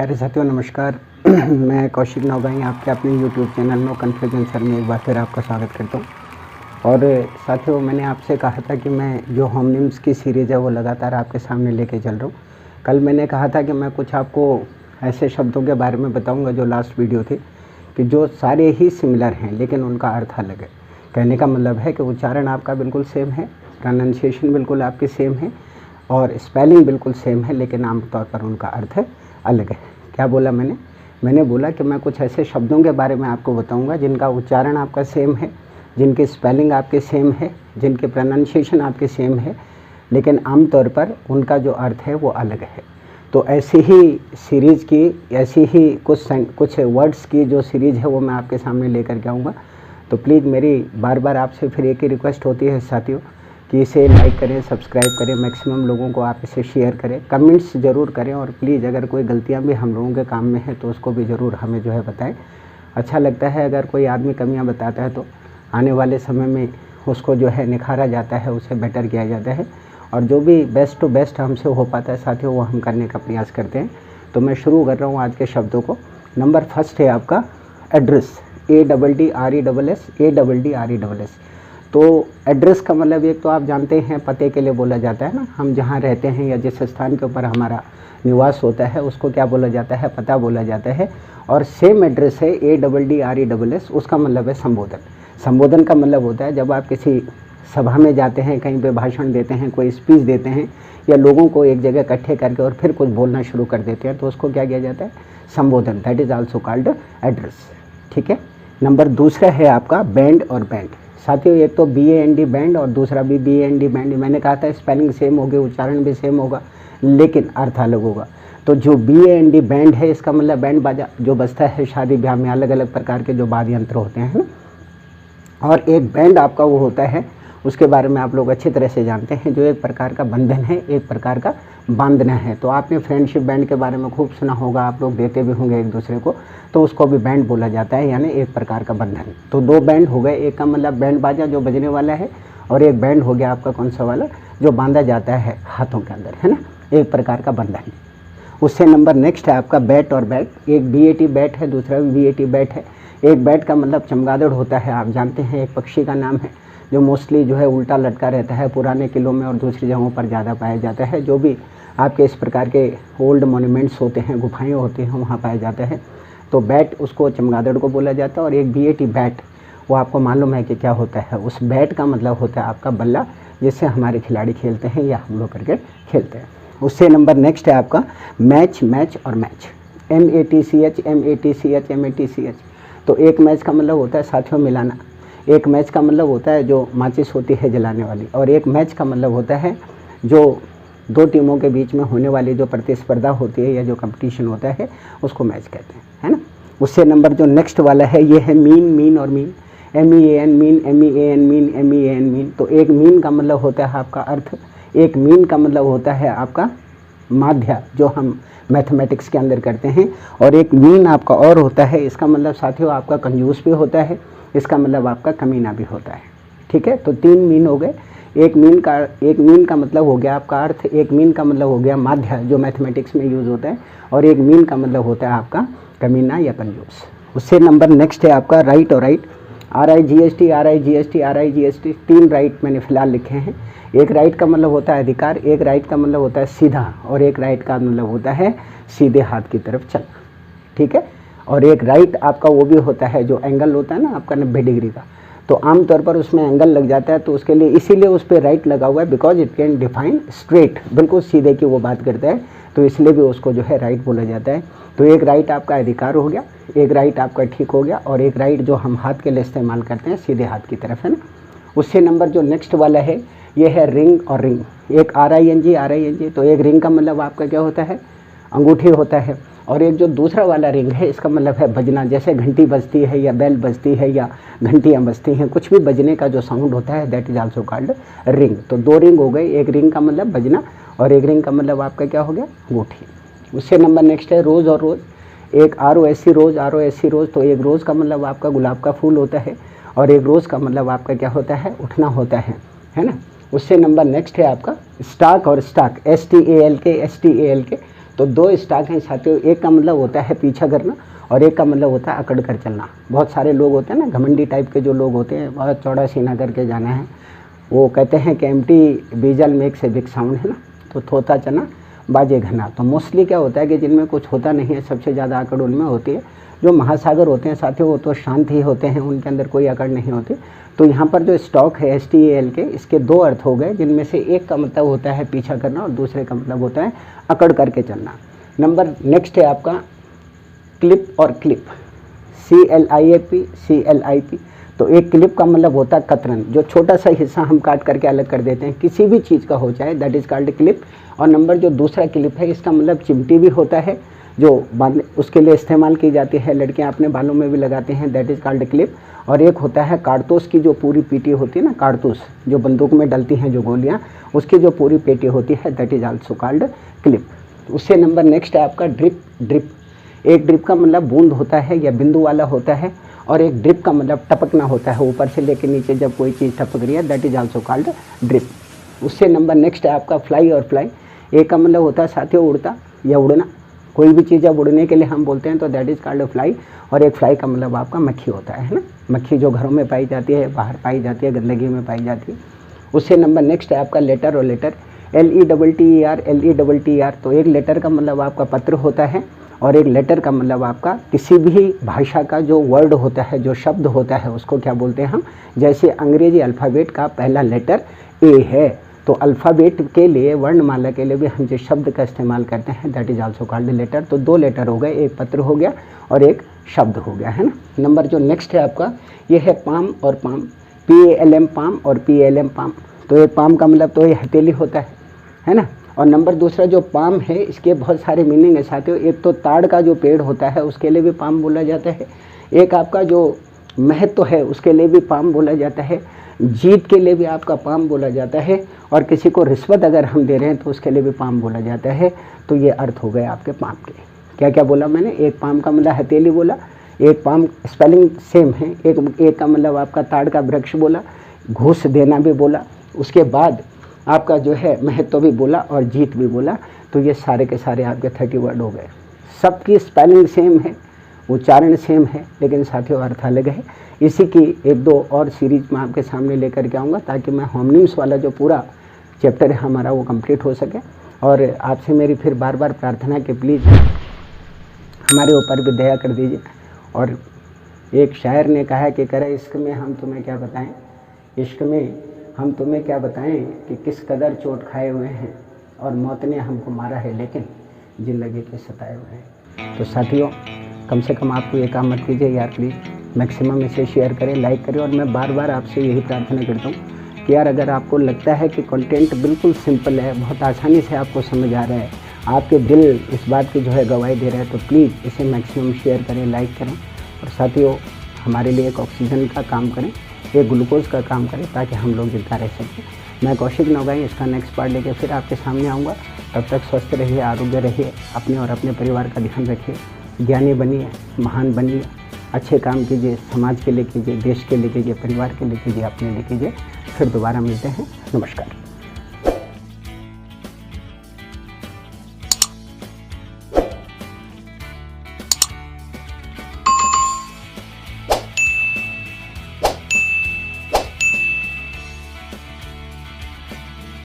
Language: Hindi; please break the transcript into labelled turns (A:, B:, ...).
A: प्यारे साथियों नमस्कार। मैं कौशिक नौगाई आपके अपने YouTube channel no confusion sir में एक बार फिर आपका स्वागत करता हूँ। और साथियों, मैंने आपसे कहा था कि मैं जो होमनिम्स की सीरीज़ है वो लगातार आपके सामने लेके चल रहा हूँ। कल मैंने कहा था कि मैं कुछ आपको ऐसे शब्दों के बारे में बताऊँगा जो लास्ट वीडियो थी कि जो सारे ही सिमिलर हैं लेकिन उनका अर्थ अलग है। कहने का मतलब है कि उच्चारण आपका बिल्कुल सेम है, प्रोनाउंसिएशन बिल्कुल आपकी सेम है और स्पेलिंग बिल्कुल सेम है, लेकिन आमतौर पर उनका अर्थ अलग है। क्या बोला मैंने बोला कि मैं कुछ ऐसे शब्दों के बारे में आपको बताऊंगा जिनका उच्चारण आपका सेम है, जिनकी स्पेलिंग आपके सेम है, जिनके प्रोनाउंसिएशन आपके सेम है, लेकिन आमतौर पर उनका जो अर्थ है वो अलग है। तो ऐसी ही सीरीज़ की, ऐसी ही कुछ वर्ड्स की जो सीरीज़ है वो मैं आपके सामने लेकर के आऊँगा। तो प्लीज़ मेरी बार बार आपसे फिर एक ही रिक्वेस्ट होती है साथियों कि इसे लाइक करें, सब्सक्राइब करें, मैक्सिमम लोगों को आप इसे शेयर करें, कमेंट्स ज़रूर करें और प्लीज़ अगर कोई गलतियां भी हम लोगों के काम में है तो उसको भी ज़रूर हमें जो है बताएं। अच्छा लगता है अगर कोई आदमी कमियां बताता है तो आने वाले समय में उसको जो है निखारा जाता है, उसे बेटर किया जाता है और जो भी बेस्ट टू बेस्ट हमसे हो पाता है साथियों वो हम करने का प्रयास करते हैं। तो मैं शुरू कर रहा हूँ आज के शब्दों को। नंबर फर्स्ट है आपका एड्रेस, ADDRESS। तो एड्रेस का मतलब एक तो आप जानते हैं पते के लिए बोला जाता है ना, हम जहाँ रहते हैं या जिस स्थान के ऊपर हमारा निवास होता है उसको क्या बोला जाता है, पता बोला जाता है। और सेम एड्रेस है ADDRESS, उसका मतलब है संबोधन। संबोधन का मतलब होता है जब आप किसी सभा में जाते हैं, कहीं पे भाषण देते हैं, कोई स्पीच देते हैं या लोगों को एक जगह इकट्ठे करके और फिर कुछ बोलना शुरू कर देते हैं तो उसको क्या किया जाता है, संबोधन। That is also called address. ठीक है। नंबर दूसरा है आपका बैंड और बैंड। साथियों एक तो BAND बैंड और दूसरा भी BAND बैंड। मैंने कहा था स्पेलिंग सेम होगी, उच्चारण भी सेम होगा लेकिन अर्थ अलग होगा। तो जो BAND बैंड है इसका मतलब बैंड बाजा जो बजता है शादी ब्याह में, अलग अलग प्रकार के जो वाद्य यंत्र होते हैं ना। और एक बैंड आपका वो होता है, उसके बारे में आप लोग अच्छी तरह से जानते हैं, जो एक प्रकार का बंधन है, एक प्रकार का बांधना है। तो आपने फ्रेंडशिप बैंड के बारे में खूब सुना होगा, आप लोग देते भी होंगे एक दूसरे को, तो उसको भी बैंड बोला जाता है, यानी एक प्रकार का बंधन। तो दो बैंड हो गए, एक का मतलब बैंड बाजा जो बजने वाला है और एक बैंड हो गया आपका कौन सा वाला, जो बांधा जाता है हाथों के अंदर, है ना, एक प्रकार का बंधन। उससे नंबर नेक्स्ट है आपका बैट और बैट। एक BAT बैट है, दूसरा भी BAT बैट है। एक बैट का मतलब चमगादड़ होता है, आप जानते हैं एक पक्षी का नाम है जो मोस्टली जो है उल्टा लटका रहता है, पुराने किलों में और दूसरी जगहों पर ज़्यादा पाया जाता है। जो भी आपके इस प्रकार के ओल्ड मोन्यूमेंट्स होते हैं, गुफाएं होती हैं, वहाँ पाया जाता है। तो बैट उसको चमगादड़ को बोला जाता है। और एक BAT बैट, वो आपको मालूम है कि क्या होता है, उस बैट का मतलब होता है आपका बल्ला, जिससे हमारे खिलाड़ी खेलते हैं या हम लोग क्रिकेट खेलते हैं। उससे नंबर नेक्स्ट है आपका मैच, मैच और मैच। MATCH। तो एक मैच का मतलब होता है साथियों मिलाना, एक मैच का मतलब होता है जो माचिस होती है जलाने वाली, और एक मैच का मतलब होता है जो दो टीमों के बीच में होने वाली जो प्रतिस्पर्धा होती है या जो कंपटीशन होता है उसको मैच कहते हैं, है ना। उससे नंबर जो नेक्स्ट वाला है ये है मीन, मीन और mean. MEAN mean, MEAN mean, MEAN mean. तो एक मीन का मतलब होता है आपका अर्थ, एक मीन का मतलब होता है आपका माध्य जो हम मैथमेटिक्स के अंदर करते हैं, और एक मीन आपका और होता है, इसका मतलब साथियों आपका कंजूस भी होता है, इसका मतलब आपका कमीना भी होता है। ठीक है। तो तीन मीन हो गए। एक मीन का मतलब हो गया आपका अर्थ, एक मीन का मतलब हो गया माध्य जो मैथमेटिक्स में यूज़ होता है, और एक मीन का मतलब होता है आपका कमीना या कंजूस। उससे नंबर नेक्स्ट है आपका राइट और राइट। RIGST। तीन राइट मैंने फिलहाल लिखे हैं। एक राइट का मतलब होता है अधिकार, एक राइट का मतलब होता है सीधा, और एक राइट का मतलब होता है सीधे हाथ की तरफ चलना। ठीक है। और एक राइट आपका वो भी होता है जो एंगल होता है ना आपका 90 डिग्री का, तो आमतौर पर उसमें एंगल लग जाता है, तो उसके लिए इसीलिए उस पर राइट लगा हुआ है, because it can define straight, बिल्कुल सीधे की वो बात करता है, तो इसलिए भी उसको जो है राइट बोला जाता है। तो एक राइट आपका अधिकार हो गया, एक राइट आपका ठीक हो गया, और एक राइट जो हम हाथ के लिए इस्तेमाल करते हैं सीधे हाथ की तरफ, है ना। उससे नंबर जो नेक्स्ट वाला है ये है रिंग और रिंग। एक RING। तो एक रिंग का मतलब आपका क्या होता है, अंगूठी होता है, और एक जो दूसरा वाला रिंग है इसका मतलब है बजना, जैसे घंटी बजती है या बेल बजती है या घंटियाँ बजती हैं, कुछ भी बजने का जो साउंड होता है that is also called ring. तो दो रिंग हो गए, एक रिंग का मतलब बजना और एक रिंग का मतलब आपका क्या हो गया, अंगूठी। उससे नंबर नेक्स्ट है रोज़ और रोज़। एक ROSC रोज़। तो एक रोज़ का मतलब आपका गुलाब का फूल होता है, और एक रोज़ का मतलब आपका क्या होता है, उठना होता है ना। उससे नंबर नेक्स्ट है आपका स्टाक और स्टाक, STALK। तो दो स्टॉक हैं साथियों, एक का मतलब होता है पीछा करना और एक का मतलब होता है अकड़ कर चलना। बहुत सारे लोग होते हैं ना घमंडी टाइप के जो लोग होते हैं, बहुत चौड़ा सीना करके जाना है, वो कहते हैं कि एम्प्टी बीजल मेक से बिग साउंड, है ना, तो थोता चना बाजे घना। तो मोस्टली क्या होता है कि जिनमें कुछ होता नहीं है, सबसे ज़्यादा अकड़ उनमें होती है। जो महासागर होते हैं साथियों वो तो शांत ही होते हैं, उनके अंदर कोई अकड़ नहीं होती। तो यहाँ पर जो स्टॉक है STAL के, इसके दो अर्थ हो गए, जिनमें से एक का मतलब होता है पीछा करना और दूसरे का मतलब होता है अकड़ करके चलना। नंबर नेक्स्ट है आपका क्लिप और क्लिप, CLIP CLIP। तो एक क्लिप का मतलब होता है कतरन, जो छोटा सा हिस्सा हम काट करके अलग कर देते हैं, किसी भी चीज़ का हो जाए, दैट इज़ कॉल्ड क्लिप। और नंबर जो दूसरा क्लिप है, इसका मतलब चिमटी भी होता है, जो बांध उसके लिए इस्तेमाल की जाती है, लड़कियां अपने बालों में भी लगाते हैं, दैट इज़ कॉल्ड क्लिप। और एक होता है कारतूस की जो पूरी पीटी होती है ना, कारतूस जो बंदूक में डलती हैं जो गोलियाँ, उसकी जो पूरी पेटी होती है, that is also called clip. उससे नंबर नेक्स्ट है आपका ड्रिप। ड्रिप, एक ड्रिप का मतलब बूंद होता है या बिंदु वाला होता है, और एक ड्रिप का मतलब टपकना होता है, ऊपर से लेकर नीचे जब कोई चीज़ टपक रही है, that is also called drip. उससे नंबर नेक्स्ट है आपका फ्लाई और फ्लाई। एक का मतलब होता है साथियों उड़ता या उड़ना, कोई भी चीज़ जब उड़ने के लिए हम बोलते हैं तो दैट इज़ कॉल्ड फ्लाई। और एक फ्लाई का मतलब आपका मक्खी होता है ना, मक्खी जो घरों में पाई जाती है, बाहर पाई जाती है, गंदगी में पाई जाती है। उससे नंबर नेक्स्ट है आपका लेटर और लेटर, LETTER। तो एक लेटर का मतलब आपका पत्र होता है और एक लेटर का मतलब आपका किसी भी भाषा का जो वर्ड होता है, जो शब्द होता है, उसको क्या बोलते हैं हम। जैसे अंग्रेजी अल्फ़ाबेट का पहला लेटर A है, तो अल्फ़ाबेट के लिए, वर्णमाला के लिए भी हम जिस शब्द का इस्तेमाल करते हैं, that is also called letter. तो दो लेटर हो गए, एक पत्र हो गया और एक शब्द हो गया, है ना। नंबर जो नेक्स्ट है आपका, ये है पाम और पाम, PALM पाम और PLM पाम। तो ये पाम का मतलब तो ये हथेली होता है ना। और नंबर दूसरा जो पाम है, इसके बहुत सारे मीनिंग है साथियों। एक तो ताड़ का जो पेड़ होता है उसके लिए भी पाम बोला जाता है, एक आपका जो महत्व है उसके लिए भी पाम बोला जाता है, जीत के लिए भी आपका पाम बोला जाता है, और किसी को रिश्वत अगर हम दे रहे हैं तो उसके लिए भी पाम बोला जाता है। तो ये अर्थ हो गए आपके पाम के। क्या क्या बोला मैंने, एक पाम का मतलब हथेली बोला, एक पाम स्पेलिंग सेम है, एक का मतलब आपका ताड़ का वृक्ष बोला, घूस देना भी बोला, उसके बाद आपका जो है महत्व भी बोला और जीत भी बोला। तो ये सारे के सारे आपके 30 वर्ड हो गए। सबकी स्पेलिंग सेम है, उच्चारण सेम है, लेकिन साथियों अर्थ अलग है। इसी की एक दो और सीरीज मैं आपके सामने लेकर के आऊँगा, ताकि मैं होमनिम्स वाला जो पूरा चैप्टर है हमारा वो कंप्लीट हो सके। और आपसे मेरी फिर बार बार प्रार्थना कि प्लीज़ हमारे ऊपर भी दया कर दीजिए। और एक शायर ने कहा कि करे इश्क में हम तुम्हें क्या बताएं, इश्क में हम तुम्हें क्या बताएं कि किस कदर चोट खाए हुए हैं, और मौत ने हमको मारा है लेकिन ज़िंदगी के सताए हुए हैं। तो साथियों कम से कम आप ये काम मत कीजिए यार, प्लीज़ मैक्सिमम इसे शेयर करें, लाइक करें। और मैं बार बार आपसे यही प्रार्थना करता हूँ कि यार अगर आपको लगता है कि कंटेंट बिल्कुल सिंपल है, बहुत आसानी से आपको समझ आ रहा है, आपके दिल इस बात की जो है गवाही दे रहा है, तो प्लीज़ इसे मैक्सिमम शेयर करें, लाइक करें। और साथियों हमारे लिए एक ऑक्सीजन का काम करें, एक ग्लूकोज का काम करें, ताकि हम लोग जिंदा रह सकें। मैं कौशिक नौगाई इसका नेक्स्ट पार्ट लेके फिर आपके सामने आऊँगा। तब तक स्वस्थ रहिए, आरोग्य रहिए, अपने और अपने परिवार का ध्यान रखिए, ज्ञानी बनिए, महान बनिए, अच्छे काम कीजिए, समाज के लिए कीजिए, देश के लिए कीजिए, परिवार के लिए कीजिए, अपने लिए कीजिए। फिर दोबारा मिलते हैं, नमस्कार।